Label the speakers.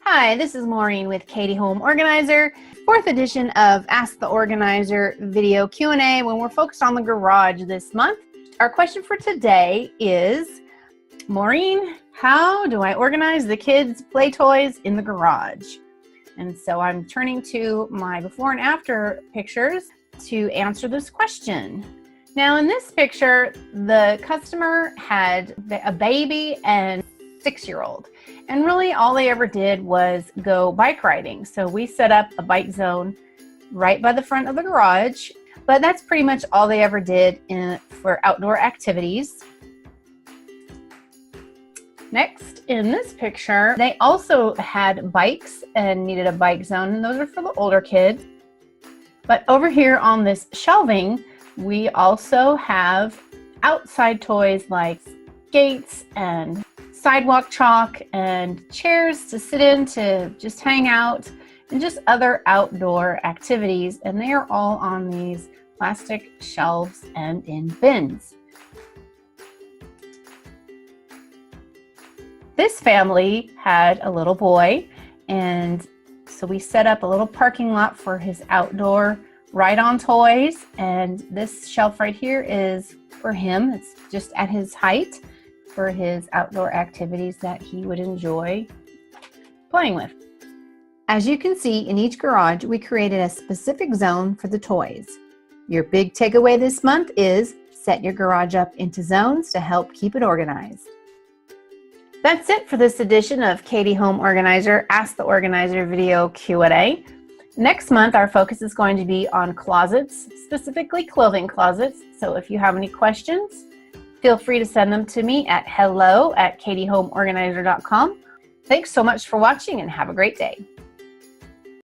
Speaker 1: Hi, this is Maureen with Katy Home Organizer, fourth edition of Ask the Organizer video Q&A when we're focused on the garage this month. Our question for today is, Maureen, how do I organize the kids' play toys in the garage? And so I'm turning to my before and after pictures to answer this question. Now in this picture, the customer had a baby and 6-year-old. And really all they ever did was go bike riding. So we set up a bike zone right by the front of the garage, but that's pretty much all they ever did for outdoor activities. Next, in this picture, they also had bikes and needed a bike zone, and those are for the older kids. But over here on this shelving, we also have outside toys like skates and sidewalk chalk and chairs to sit in to just hang out and just other outdoor activities, and they are all on these plastic shelves and in bins. This family had a little boy, and so we set up a little parking lot for his outdoor ride-on toys, and this shelf right here is for him. It's just at his height for his outdoor activities that he would enjoy playing with. As you can see, in each garage, we created a specific zone for the toys. Your big takeaway this month is set your garage up into zones to help keep it organized. That's it for this edition of Katy Home Organizer Ask the Organizer video Q&A. Next month, our focus is going to be on closets, specifically clothing closets. So if you have any questions, feel free to send them to me at hello@katyhomeorganizer.com. Thanks so much for watching and have a great day.